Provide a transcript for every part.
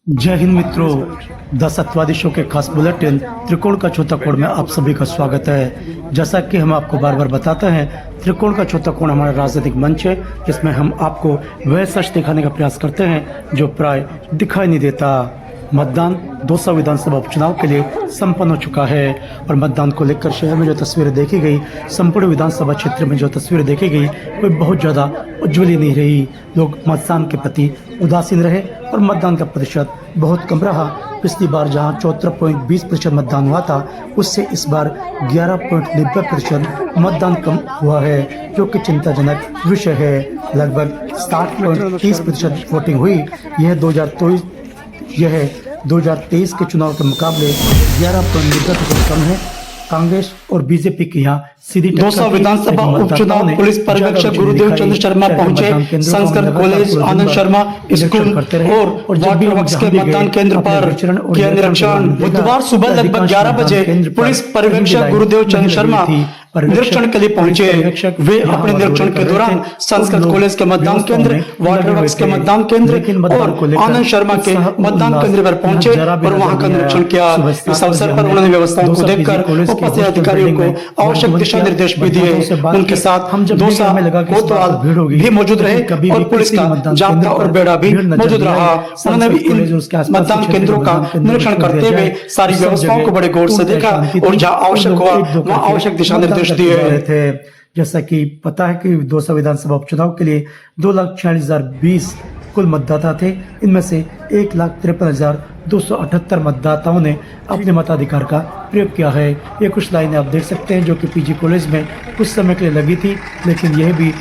जय हिंद मित्रों, 10 अत्वादी शो के खास बुलेटिन त्रिकोण का चौथा कोण में आप सभी का स्वागत है। जैसा कि हम आपको बार बार बताते हैं, त्रिकोण का चौथा कोण हमारा राजनीतिक मंच है, जिसमें हम आपको वह सच दिखाने का प्रयास करते हैं जो प्राय दिखाई नहीं देता। मतदान 200 विधानसभा उपचुनाव के लिए संपन्न हो चुका है और मतदान को लेकर शहर में जो तस्वीरें देखी गई, संपूर्ण विधानसभा क्षेत्र में जो तस्वीरें देखी गई, कोई बहुत ज़्यादा उज्ज्वली नहीं रही। लोग मतदान के प्रति उदासीन रहे और मतदान का प्रतिशत बहुत कम रहा। पिछली बार जहां 74.20% मतदान हुआ था, उससे इस बार 11.90% मतदान कम हुआ है, जो कि चिंताजनक विषय है। लगभग 60.30% वोटिंग हुई। यह 2023 के चुनाव के मुकाबले 11.90% कम है। कांग्रेस और बीजेपी की यहाँ सीधी 200 विधानसभा उपचुनाव पुलिस पर्यवेक्षक गुरुदेव चंद्र शर्मा पहुंचे। संस्कृत कॉलेज, आनंद शर्मा स्कूल और वाटर वर्क्स के मतदान केंद्र पर किया निरीक्षण। बुधवार सुबह लगभग 11 बजे पुलिस पर्यवेक्षक गुरुदेव चंद्र शर्मा निरीक्षण के लिए पहुंचे। वे अपने निरीक्षण के दौरान संस्कृत कॉलेज के मतदान केंद्र, वाटर वर्क्स के मतदान केंद्र और आनंद शर्मा के मतदान केंद्र पर पहुंचे और वहां का निरीक्षण किया। इस अवसर पर उन्होंने व्यवस्थाओं को देखकर उपस्थित अधिकारियों को आवश्यक दिशा निर्देश भी दिए। उनके साथ 200 कोतवाल भी मौजूद रहे और पुलिस का जाब्ता और बेड़ा भी मौजूद रहा। उन्होंने भी इन मतदान केंद्रों का निरीक्षण करते हुए सारी व्यवस्थाओं को बड़े गौर से देखा और जहाँ आवश्यक हुआ वहाँ आवश्यक दिशा निर्देश दिए थे। जैसा कि पता है कि 200 विधानसभा उपचुनाव के लिए 2,46,020 कुल मतदाता थे। इनमें से 1,53,278 मतदाताओं ने अपने मताधिकार का प्रयोग किया है। ये कुछ लाइनें आप देख सकते हैं जो कि पीजी कॉलेज में कुछ समय के लिए लगी थी, लेकिन यह भी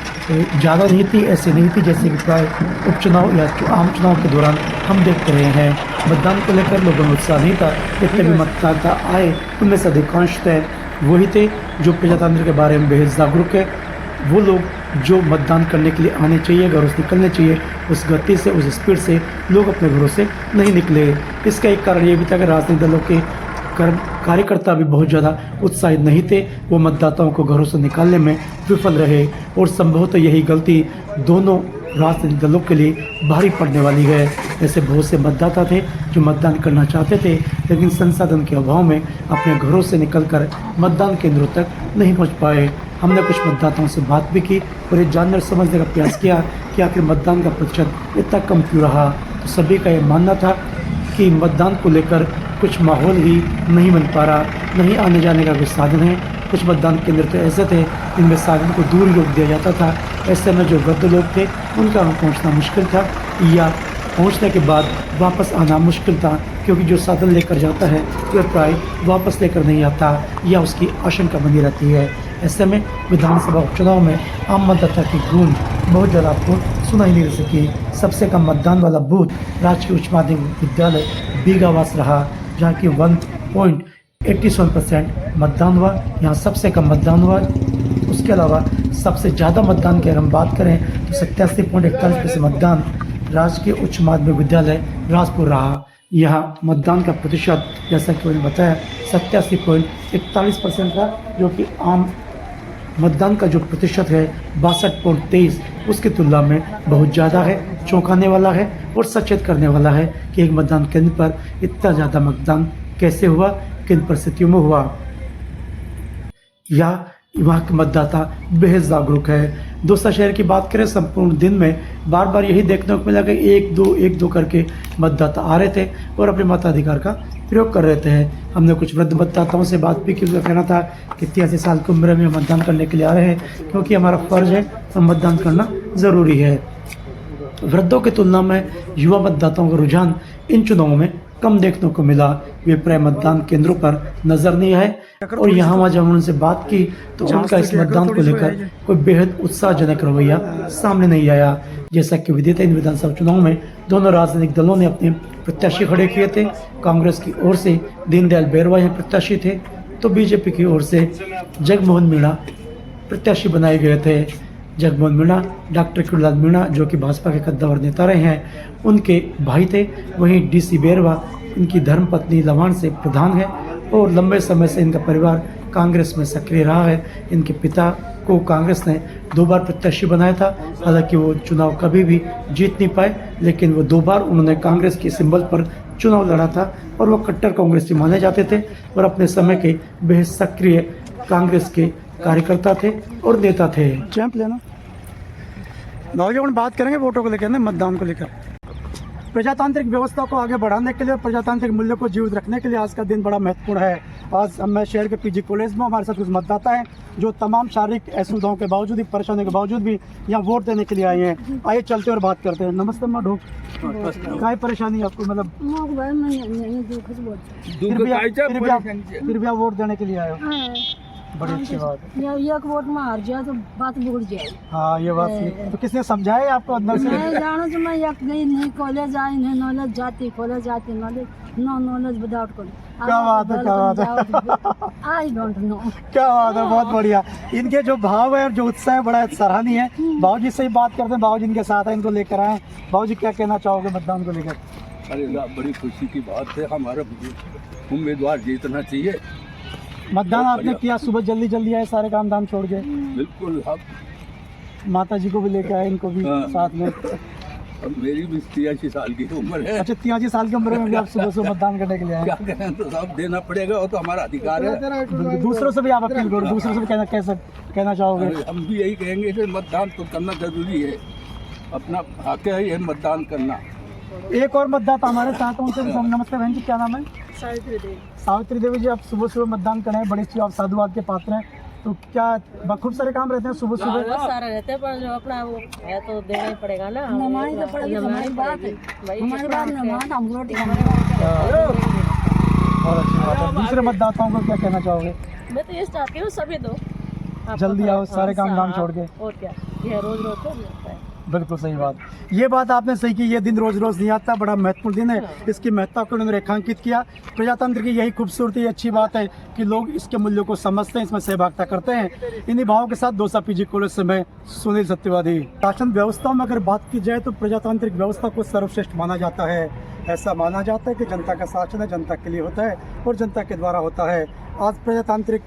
ज़्यादा नहीं थी, ऐसे नहीं थी जैसे कि प्राय उपचुनाव या आम चुनाव के दौरान हम देखते रहे हैं। मतदान को लेकर लोगों में उत्साह नहीं था। जितने भी मतदाता आए उनमें से अधिकांश वही थे जो प्रजातंत्र के बारे में बेहद जागरूक है। वो लोग जो मतदान करने के लिए आने चाहिए, घरों से निकलने चाहिए, उस गति से, उस स्पीड से लोग अपने घरों से नहीं निकले। इसका एक कारण ये भी था कि राजनीतिक दलों के कार्यकर्ता भी बहुत ज़्यादा उत्साहित नहीं थे। वो मतदाताओं को घरों से निकालने में विफल रहे और संभवतः यही गलती दोनों राजनीतिक दलों के लिए भारी पड़ने वाली है। ऐसे बहुत से मतदाता थे जो मतदान करना चाहते थे, लेकिन संसाधन के अभाव में अपने घरों से निकलकर मतदान केंद्रों तक नहीं पहुंच पाए। हमने कुछ मतदाताओं से बात भी की और ये जानने और समझने का प्रयास किया कि आखिर मतदान का प्रतिशत इतना कम क्यों रहा। तो सभी का ये मानना था कि मतदान को लेकर कुछ माहौल ही नहीं बन पा रहा, नहीं आने जाने का कोई साधन है। कुछ मतदान केंद्र तो ऐसे थे जिनमें साधन को दूर रोक दिया जाता था। ऐसे में जो वृद्ध लोग थे उनका पहुंचना मुश्किल था, या पहुंचने के बाद वापस आना मुश्किल था, क्योंकि जो साधन लेकर जाता है वह प्राय वापस लेकर नहीं आता या उसकी आशंका बनी रहती है। ऐसे में विधानसभा उपचुनाव में आम मतदाता की गूंज बहुत ज़्यादा आपको सुनाई नहीं दे सकी। सबसे कम मतदान वाला बूथ राजकीय उच्च माध्यमिक विद्यालय बीगावास रहा, जहाँ की 1.87% मतदान हुआ। यहाँ सबसे कम मतदान हुआ। उसके अलावा सबसे ज़्यादा मतदान की अगर हम बात करें तो 87.41% मतदान राजकीय उच्च माध्यमिक विद्यालय राजपुर रहा। यहाँ मतदान का प्रतिशत जैसा कि मैंने बताया 87.41% था, जो कि आम मतदान का जो प्रतिशत है 62.23 उसकी तुलना में बहुत ज़्यादा है। चौंकाने वाला है और सचेत करने वाला है कि एक मतदान केंद्र पर इतना ज़्यादा मतदान कैसे हुआ, किन परिस्थितियों में हुआ। या वहाँ के मतदाता बेहद जागरूक है। दोसा शहर की बात करें, संपूर्ण दिन में बार बार यही देखने को मिला कि एक दो करके मतदाता आ रहे थे और अपने मताधिकार का प्रयोग कर रहे थे। हमने कुछ वृद्ध मतदाताओं से बात भी की। उनका कहना था कि 83 साल की उम्र में मतदान करने के लिए आ रहे हैं क्योंकि हमारा फ़र्ज है और मतदान करना ज़रूरी है। वृद्धों की तुलना में युवा मतदाताओं का रुझान इन चुनावों में कम देखने को मिला। वे प्राय मतदान केंद्रों पर नजर नहीं आए और यहाँ वहाँ जब उनसे बात की तो उनका इस मतदान को लेकर कोई बेहद उत्साहजनक रवैया सामने नहीं आया। जैसा कि विदित है, इन विधानसभा चुनाव में दोनों राजनीतिक दलों ने अपने प्रत्याशी खड़े किए थे। कांग्रेस की ओर से दीनदयाल बैरवा यहाँ प्रत्याशी थे, तो बीजेपी की ओर से जगमोहन मीणा प्रत्याशी बनाए गए थे। जगमोहन मीणा डॉक्टर किरोड़ीलाल मीणा जो कि भाजपा के कद्दावर नेता रहे हैं, उनके भाई थे। वहीं डीसी बैरवा इनकी धर्मपत्नी लवाण से प्रधान है और लंबे समय से इनका परिवार कांग्रेस में सक्रिय रहा है। इनके पिता को कांग्रेस ने 2 बार प्रत्याशी बनाया था, हालांकि वो चुनाव कभी भी जीत नहीं पाए, लेकिन वो 2 बार उन्होंने कांग्रेस के सिंबल पर चुनाव लड़ा था और वो कट्टर कांग्रेसी माने जाते थे और अपने समय के बेहद सक्रिय कांग्रेस के कार्यकर्ता थे और नेता थे। चैंप लेना नौजवान बात करेंगे वोटों को लेकर, मतदान को लेकर। प्रजातांत्रिक व्यवस्था को आगे बढ़ाने के लिए और प्रजातांत्रिक मूल्यों को जीवित रखने के लिए आज का दिन बड़ा महत्वपूर्ण है। आज मैं शहर के पीजी कॉलेज में, हमारे साथ कुछ मतदाता हैं जो तमाम शारीरिक असुविधाओं के बावजूद भी, परेशानियों के बावजूद भी यहाँ वोट देने के लिए आए हैं। आइए चलते और बात करते हैं। नमस्ते माँ ढोक, क्या परेशानी है आपको? मतलब फिर भी आप वोट देने के लिए आए हो, बड़ी अच्छी बात है। एक वोट में हार जाए तो बात बिगड़ जाए। हाँ ये बात सही। तो किसने समझाया आपको अंदर से? मैं जानो तो मैं एक गई नहीं कॉलेज आई नहीं, नॉलेज जाती कॉलेज जाती knowledge no knowledge without college. क्या बात है, क्या बात है। I don't know. क्या बात है, बहुत बढ़िया। इनके जो भाव है और जो उत्साह है बड़ा सराहनीय है। बाबूजी से ही बात करते हैं, बाबूजी इनके साथ है, इनको लेकर आए। बाबूजी क्या कहना चाहोगे मतदान को लेकर? अरे बड़ी खुशी की बात है, हमारा उम्मीदवार जीतना चाहिए। मतदान आपने किया, सुबह जल्दी जल्दी आए, सारे काम धाम छोड़ के? बिल्कुल। अब माता जी को भी लेके आए, इनको भी साथ में? अब मेरी भी 83 साल की उम्र है। अच्छा 83 साल की उम्र में भी आप सुबह सुबह मतदान करने के लिए आए? क्या करें, तो सब देना पड़ेगा, वो तो हमारा अधिकार है। दूसरों से भी आप अपील करो, दूसरों से भी कहना चाहोगे? हम भी यही कहेंगे कि मतदान तो करना जरूरी है, अपना हक है ये मतदान करना। एक और मतदाता हमारे साथ हैं, उनसे नमस्ते बहन जी, क्या नाम है? सावित्री देवी। सावित्री देवी जी, आप सुबह सुबह मतदान करें, बड़ी अच्छी, आप साधुवाद के पात्र हैं। तो क्या खूब सारे काम रहते हैं सुबह सुबह? बहुत सारा रहते हैं, पर जो अपना वो है तो देना ही पड़ेगा ना। नमाज तो पड़ेगी, हमारी बात है, हमारी बात नमाज हम रोटी बहुत अच्छी बात है। दूसरे मतदाताओं को क्या कहना चाहोगे? मैं तो ये चाहती हूँ सभी दो जल्दी आओ, सारे काम धाम छोड़ के। और क्या, ये रोज रोज तो नहीं होता है। बिल्कुल सही बात। ये बात आपने सही की, ये दिन रोज रोज नहीं आता, बड़ा महत्वपूर्ण दिन है। इसकी महत्ता को उन्होंने रेखांकित किया। प्रजातंत्र की यही खूबसूरती, अच्छी बात है कि लोग इसके मूल्यों को समझते हैं, इसमें सहभागिता करते हैं। इन्हीं भावों के साथ दौसा पीजी कॉलेज से मैं सुनील सत्यवादी। शासन व्यवस्था में अगर बात की जाए तो प्रजातांत्रिक व्यवस्था को सर्वश्रेष्ठ माना जाता है। ऐसा माना जाता है कि जनता का शासन है, जनता के लिए होता है और जनता के द्वारा होता है। आज प्रजातांत्रिक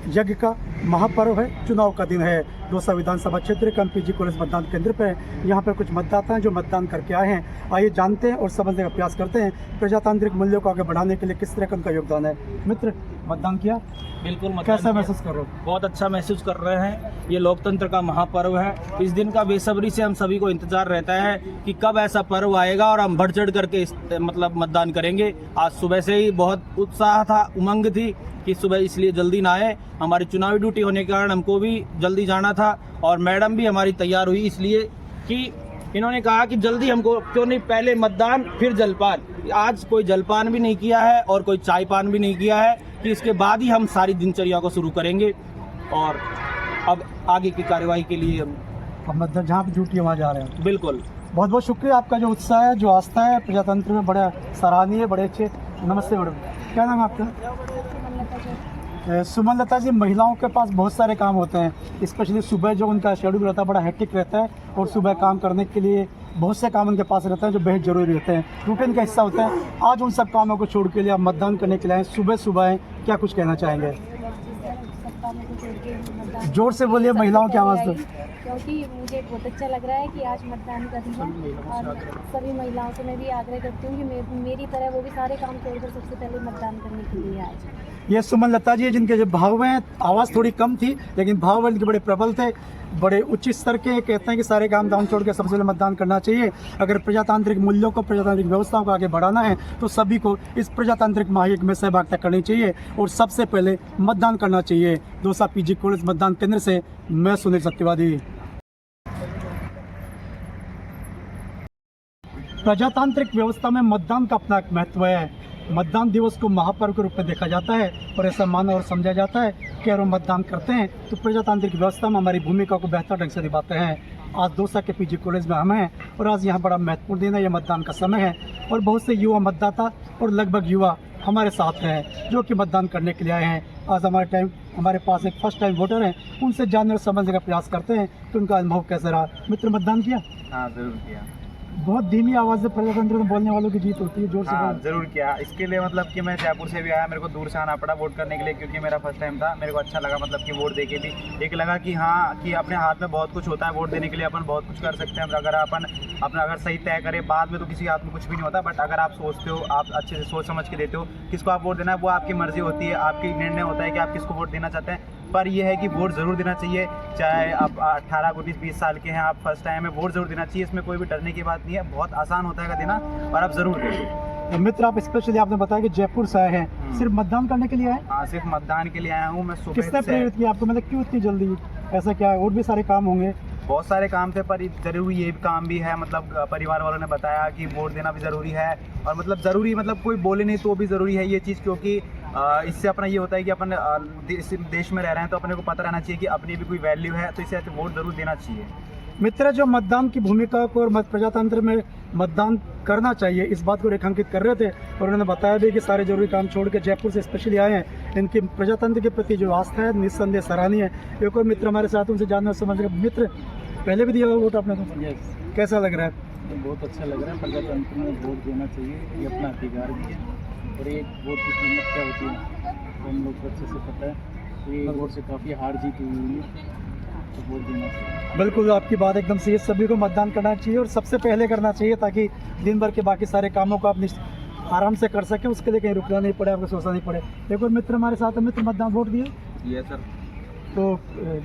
यज्ञ का महापर्व है, चुनाव का दिन है। दौसा विधानसभा क्षेत्र के पीजी कॉलेज मतदान केंद्र पर यहाँ पे कुछ मतदाता हैं जो मतदान करके आए हैं। आइए जानते हैं और समझने का प्रयास करते हैं प्रजातांत्रिक मूल्यों को आगे बढ़ाने के लिए किस तरह का उनका योगदान है। मित्र, मतदान किया? बिल्कुल मतदान कैसा किया। महसूस कर रहे हो? बहुत अच्छा महसूस कर रहे हैं। ये लोकतंत्र का महापर्व है। इस दिन का बेसब्री से हम सभी को इंतजार रहता है कि कब ऐसा पर्व आएगा और हम बढ़ चढ़ करके मतलब मतदान करेंगे। आज सुबह से ही बहुत उत्साह था, उमंग थी कि सुबह इसलिए जल्दी ना आए। हमारी चुनावी ड्यूटी होने के कारण हमको भी जल्दी जाना था और मैडम भी हमारी तैयार हुई इसलिए कि इन्होंने कहा कि जल्दी हमको क्यों नहीं, पहले मतदान फिर जलपान। आज कोई जलपान भी नहीं किया है और कोई चाय पान भी नहीं किया है कि इसके बाद ही हम सारी दिनचर्या को शुरू करेंगे और अब आगे की कार्यवाही के लिए अब मतलब जहाँ पे ड्यूटी है वहाँ जा रहे हैं। बिल्कुल। बहुत बहुत शुक्रिया, आपका जो उत्साह है, जो आस्था है प्रजातंत्र में बड़ा सराहनीय, बड़े अच्छे। नमस्ते मैडम, क्या नाम है आपका? सुमन लता जी, महिलाओं के पास बहुत सारे काम होते हैं, स्पेशली सुबह जो उनका शेड्यूल रहता है बड़ा हेक्टिक रहता है और सुबह काम करने के लिए बहुत से काम उनके पास रहते हैं जो बेहद ज़रूरी रहते हैं, रूटीन का हिस्सा होता है। आज उन सब कामों को छोड़ के लिए आप मतदान करने के लिए आए, सुबह सुबह हैं, क्या कुछ कहना चाहेंगे? जोर से बोलिए, महिलाओं की आवाज़ दो। क्योंकि मुझे बहुत अच्छा लग रहा है कि आज मतदान का दिन है और सभी महिलाओं से मैं भी आग्रह करती हूँ कि मेरी तरह वो भी सारे काम छोड़कर सबसे पहले मतदान करने के लिए आए। ये सुमन लता जी जिनके जो भाव हैं, आवाज़ थोड़ी कम थी लेकिन भाव इनके बड़े प्रबल थे, बड़े उच्च स्तर के। कहते हैं कि सारे काम धाम छोड़ के सबसे पहले मतदान करना चाहिए। अगर प्रजातांत्रिक मूल्यों को, प्रजातांत्रिक व्यवस्थाओं को आगे बढ़ाना है तो सभी को इस प्रजातांत्रिक महायज्ञ में सहभागिता करनी चाहिए और सबसे पहले मतदान करना चाहिए। दौसा पीजी कॉलेज मतदान केंद्र से मैं सुनील सत्यवादी। प्रजातांत्रिक व्यवस्था में मतदान का अपना एक महत्व है। मतदान दिवस को महापर्व के रूप में देखा जाता है और ऐसा माना और समझा जाता है कि अगर हम मतदान करते हैं तो प्रजातांत्रिक व्यवस्था में हमारी भूमिका को बेहतर ढंग से निभाते हैं। आज दौसा के पीजी कॉलेज में हम हैं और आज यहाँ बड़ा महत्वपूर्ण दिन है, यह मतदान का समय है और बहुत से युवा मतदाता और लगभग युवा हमारे साथ हैं जो कि मतदान करने के लिए आए हैं। आज हमारे पास एक फर्स्ट टाइम वोटर हैं, उनसे जानने और समझने का प्रयास करते हैं कि उनका अनुभव कैसा रहा। मित्र, मतदान किया? हाँ, जरूर किया। बहुत धीमी आवाज से प्रजातंत्र में बोलने वालों की जीत होती है, जोर से हाँ बोलो। जरूर किया। इसके लिए मतलब कि मैं जयपुर से भी आया, मेरे को दूर से आना पड़ा वोट करने के लिए, क्योंकि मेरा फर्स्ट टाइम था। मेरे को अच्छा लगा मतलब कि वोट दे के भी एक लगा कि हाँ कि अपने हाथ में बहुत कुछ होता है, वोट देने के लिए अपन बहुत कुछ कर सकते हैं। अगर अपन अपना अगर सही तय करें, बाद में तो किसी हाथ में कुछ भी नहीं होता, बट अगर आप सोचते हो, आप अच्छे से सोच समझ के देते हो किसको आप वोट देना है, वो आपकी मर्जी होती है, आपकी निर्णय होता है कि आप किसको वोट देना चाहते हैं। पर यह है कि वोट ज़रूर देना चाहिए, चाहे आप 18, 19, 20 साल के हैं, आप फर्स्ट टाइम है, वोट ज़रूर देना चाहिए। इसमें कोई भी डरने की बात नहीं है, बहुत आसान होता है देना, और आप ज़रूर दें। मित्र, आप स्पेशली आपने बताया कि जयपुर से आए हैं, सिर्फ मतदान करने के लिए आए? हाँ, सिर्फ मतदान के लिए आया हूँ मैं। सुबह किसने से प्रेरित किया आपको, मतलब क्यों इतनी जल्दी, ऐसा क्या है? और भी सारे काम होंगे। बहुत सारे काम थे, पर ज़रूरी ये काम भी है, मतलब परिवार वालों ने बताया कि वोट देना भी ज़रूरी है, और मतलब ज़रूरी मतलब कोई बोले नहीं तो भी ज़रूरी है ये चीज़, क्योंकि इससे अपना ये होता है कि अपन देश में रह रहे हैं तो अपने को पता रहना चाहिए कि अपनी भी कोई वैल्यू है, तो इसे वोट ज़रूर देना चाहिए। मित्र, जो मतदान की भूमिका को और प्रजातंत्र में मतदान करना चाहिए, इस बात को रेखांकित कर रहे थे, और उन्होंने बताया भी कि सारे जरूरी काम छोड़ के जयपुर से स्पेशली आए हैं। इनकी प्रजातंत्र के प्रति जो आस्था है निस्संदेह सराहनीय है। एक और मित्र हमारे साथ, उनसे जानना समझ। मित्र, पहले भी दिया हुआ वोट आपने तो? यस, कैसा लग रहा है? बहुत अच्छा लग रहा है। प्रजातंत्र में वोट देना चाहिए, ये अपना अधिकार भी है, और एक वोट की कीमत क्या होती है तो हम लोग को अच्छे से पता है। ये वोट से काफ़ी हार जीत हुई है, तो वोट देना चाहिए। बिल्कुल, आपकी बात एकदम सही है। सभी को मतदान करना चाहिए, और सबसे पहले करना चाहिए, ताकि दिन भर के बाकी सारे कामों को आप आराम से कर सकें। उसके लिए कहीं रुकना नहीं पड़े, आपको सोचना नहीं पड़े। एक और मित्र हमारे साथ है। मित्र, मतदान वोट दिए? Yes sir. तो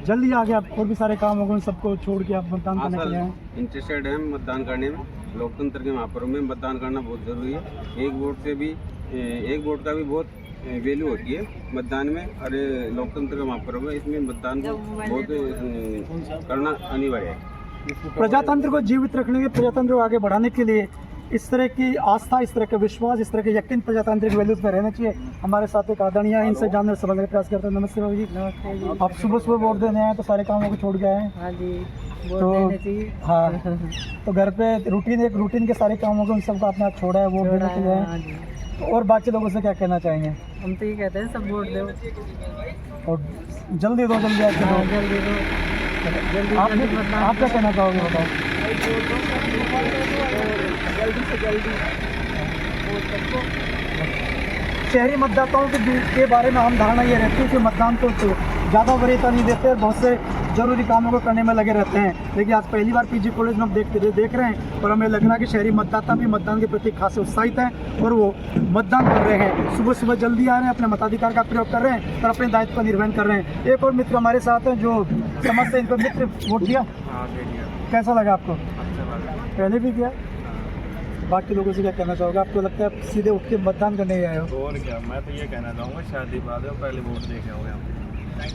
जल्दी आगे आप और भी सारे काम होंगे, उन सबको छोड़ के आप मतदान करने के लिए आए? इंटरेस्टेड है मतदान करने में। लोकतंत्र के महापर्व में मतदान करना बहुत ज़रूरी है। एक वोट का भी बहुत वैल्यू होती है मतदान में, और लोकतंत्र का महापर्व है, इसमें मतदान को बहुत करना अनिवार्य है। प्रजातंत्र को जीवित रखने के, प्रजातंत्र को आगे बढ़ाने के लिए इस तरह की आस्था, इस तरह का विश्वास, इस तरह के यकीन प्रजातांत्रिक वैल्यूज में रहना चाहिए। हमारे साथ एक आदरणीय है, इनसे जानने समझने का प्रयास करते हैं। नमस्ते बाबू जी। नमस्ते। आप सुबह सुबह वोट देने आए तो सारे कामों को छोड़ के आए हैं? हाँ जी, वोट तो देने चाहिए। हाँ, तो घर पे रूटीन के सारे कामों को, उन सबको आपने आप छोड़ा है, वोट देने के लिए हाँ आए। जी, और बाकी लोगों से क्या कहना चाहेंगे? हम तो ये कहते हैं सब वोट दो, और जल्दी दो, जल्दी आके हाँ, दो। जल्दी दो, जल्दी आप मतदान आप क्या कहना चाहोगे, बताओ? जल्दी से जल्दी। शहरी मतदाताओं के बारे में हम धारणा ये रहती है कि मतदान को ज़्यादा वरीयता नहीं देते, बहुत से जरूरी कामों को करने में लगे रहते हैं। लेकिन आज पहली बार पीजी कॉलेज में हम देख रहे हैं, और हमें लग रहा है कि शहरी मतदाता भी मतदान के प्रति खासे उत्साहित हैं, और वो मतदान कर रहे हैं। सुबह सुबह जल्दी आ रहे हैं, अपने मताधिकार का प्रयोग कर रहे हैं, और अपने दायित्व का निर्वहन कर रहे हैं। एक और मित्र हमारे साथ हैं जो समझते हैं। इनको मित्र, वोट दिया? कैसा लगा आपको? पहले भी किया? बाकी लोगों से क्या कहना चाहोगे? आपको लगता है सीधे उठ के मतदान करने ही आए हो? और क्या, मैं तो ये कहना चाहूँगा, शादी बाद में पहले वोट देखे हो गए।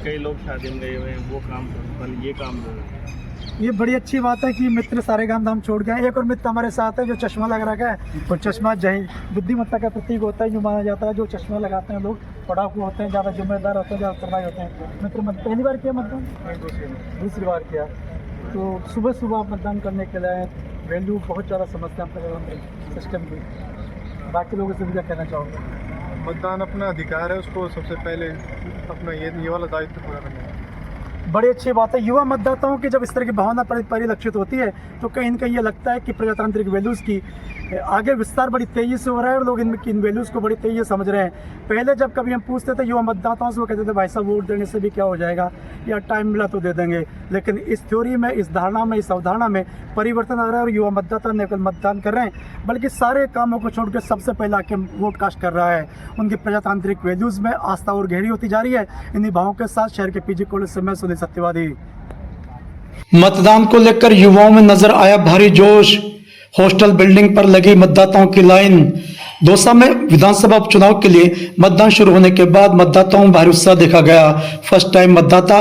कई लोग शादी में गए हुए हैं, वो काम पहले ये काम ये बड़ी अच्छी बात है कि मित्र सारे काम धाम छोड़ गए। एक और मित्र हमारे साथ है जो चश्मा लगा रखा है, और चश्मा जय बुद्धिमत्ता का प्रतीक होता है, जो माना जाता है। जो चश्मा लगाते हैं लोग पढ़ाकू होते हैं, ज़्यादा जिम्मेदार होते हैं, ज़्यादा उत्तरदायी होते हैं। मित्र, पहली बार किया मतदान? दूसरी बार किया। तो सुबह सुबह आप मतदान करने के लिए वैल्यू बहुत ज़्यादा समझते हैं अपने सिस्टम की। बाकी लोगों से भी क्या कहना चाहोगे? मतदान अपना अधिकार है, उसको सबसे पहले अपना ये वाला दायित्व पूरा करना है। बड़ी अच्छी बात है। युवा मतदाताओं की जब इस तरह की भावना परिलक्षित होती है, तो कहीं न कहीं ये लगता है कि प्रजातांत्रिक वैल्यूज़ की आगे विस्तार बड़ी तेज़ी से हो रहा है, और लोग इन वैल्यूज़ को बड़ी तेज़ी से समझ रहे हैं। पहले जब कभी हम पूछते थे युवा मतदाताओं से, वो कहते थे भाई साहब वोट देने से भी क्या हो जाएगा, या टाइम मिला तो दे देंगे। लेकिन इस थ्योरी में, इस धारणा में, इस अवधारणा में परिवर्तन आ रहा है, और युवा मतदाता न केवल मतदान कर रहे हैं, बल्कि सारे कामों को छोड़कर सबसे पहले आके वोट कास्ट कर रहा है। उनकी प्रजातांत्रिक वैल्यूज़ में आस्था और गहरी होती जा रही है। इन्हीं भावों के साथ शहर के पीजी कॉलेज से मैं सुनील सत्यवादी। मतदान को लेकर युवाओं में नजर आया भारी जोश। हॉस्टल बिल्डिंग पर लगी मतदाताओं की लाइन। दौसा में विधानसभा उपचुनाव के लिए मतदान शुरू होने के बाद मतदाताओं में भारी उत्साह देखा गया। फर्स्ट टाइम मतदाता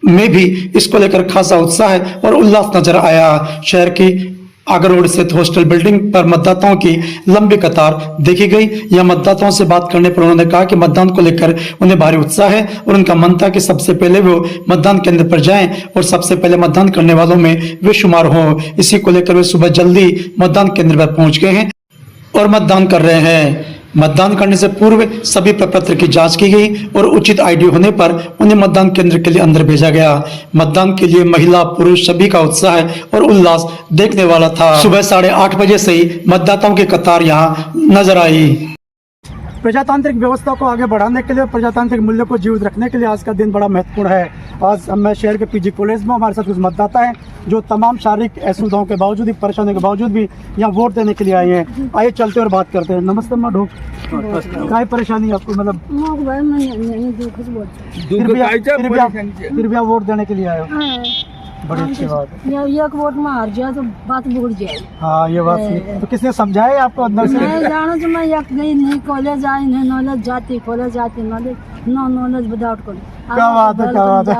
में भी इसको लेकर खासा उत्साह और उल्लास नजर आया। शहर की आगर रोड स्थित हॉस्टल बिल्डिंग पर मतदाताओं की लंबी कतार देखी गई। यह मतदाताओं से बात करने पर उन्होंने कहा कि मतदान को लेकर उन्हें भारी उत्साह है, और उनका मन था कि सबसे पहले वो मतदान केंद्र पर जाएं और सबसे पहले मतदान करने वालों में वे शुमार हों। इसी को लेकर वे सुबह जल्दी मतदान केंद्र पर पहुंच गए हैं और मतदान कर रहे हैं। मतदान करने से पूर्व सभी प्रपत्र की जांच की गई और उचित आईडी होने पर उन्हें मतदान केंद्र के लिए अंदर भेजा गया। मतदान के लिए महिला पुरुष सभी का उत्साह और उल्लास देखने वाला था। सुबह 8:30 बजे से ही मतदाताओं की कतार यहाँ नजर आई। प्रजातांत्रिक व्यवस्था को आगे बढ़ाने के लिए, प्रजातांत्रिक मूल्यों को जीवित रखने के लिए आज का दिन बड़ा महत्वपूर्ण है। आज मैं शहर के पीजी कॉलेज में, हमारे साथ कुछ मतदाता हैं जो तमाम शारीरिक असुविधाओं के बावजूद भी, परेशानियों के बावजूद भी यहाँ वोट देने के लिए आए हैं। आइए चलते और बात करते हैं। नमस्ते मैडम, क्या परेशानी है आपको? मतलब फिर भी आप वोट देने के लिए आए हो, बड़ी अच्छी बात है। एक वोट में हार जाए तो बात बिगड़ जाए। हाँ ये बात सही। तो किसने समझाया आपको अंदर से? मैं जानो तो मैं एक गई नहीं कॉलेज आई नहीं, नॉलेज जाती कॉलेज जाती, knowledge no knowledge without college. क्या बात है, क्या बात है।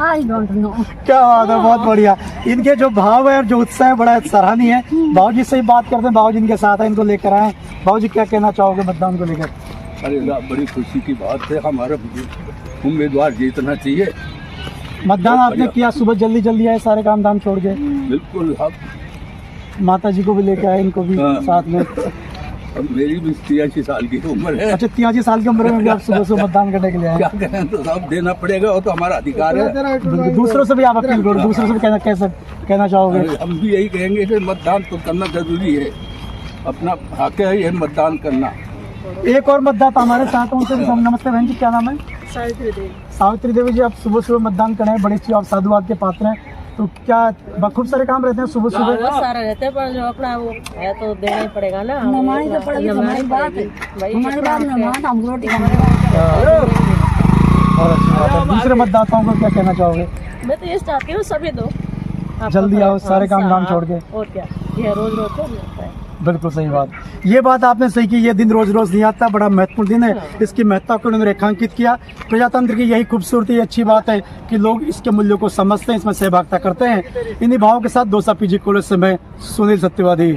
I don't know. क्या बात है, बहुत बढ़िया। इनके जो भाव है और जो उत्साह है बड़ा सराहनीय है। बाबूजी से ही बात करते हैं, बाबूजी इनके साथ है, इनको लेकर आए। बाबूजी क्या कहना चाहोगे मतदान को लेकर? अरे बड़ी खुशी की बात है, हमारा उम्मीदवार जीतना चाहिए। मतदान आपने किया, सुबह जल्दी जल्दी आए, सारे काम धाम छोड़ के? बिल्कुल। अब माता जी को भी लेके आए, इनको भी साथ में। अब मेरी भी 83 साल की उम्र है। अच्छा 83 साल की उम्र में भी आप सुबह सुबह मतदान करने के लिए आए? क्या करें, तो सब देना पड़ेगा, वो तो हमारा अधिकार है। दूसरों से भी आप अपील करो, दूसरों से भी कैसे कहना चाहोगे? हम भी यही कहेंगे कि मतदान तो करना जरूरी है, अपना हक है ये मतदान करना। एक और मतदाता हमारे साथ हैं, उनसे भी नमस्ते बहन जी, क्या नाम है? सावित्री देवी। सावित्री देवी जी, आप सुबह सुबह मतदान कर रहे हैं, बड़ी अच्छी, आप साधुवाद के पात्र हैं। तो क्या खूब सारे काम रहते हैं सुबह सुबह? बहुत सारे रहते हैं, पर जो अपना वो है तो देना ही पड़ेगा ना। नमानी तो पड़ेगी, हमारी बात है, हमारी बात नमाज, हम रोटी और अच्छी बात है। दूसरे मतदाताओं को क्या कहना चाहोगे? मैं तो ये चाहती हूँ सभी दो जल्दी आओ, सारे काम धाम छोड़ के। और क्या, ये रोज रोज तो मिलता है। बिल्कुल सही बात। ये बात आपने सही की, ये दिन रोज रोज नहीं आता, बड़ा महत्वपूर्ण दिन है। इसकी महत्ता को उन्होंने रेखांकित किया। प्रजातंत्र की यही खूबसूरती, अच्छी बात है कि लोग इसके मूल्यों को समझते हैं, इसमें सहभागिता करते हैं। इन्हीं भावों के साथ दौसा पीजी कॉलेज से मैं सुनील सत्यवादी।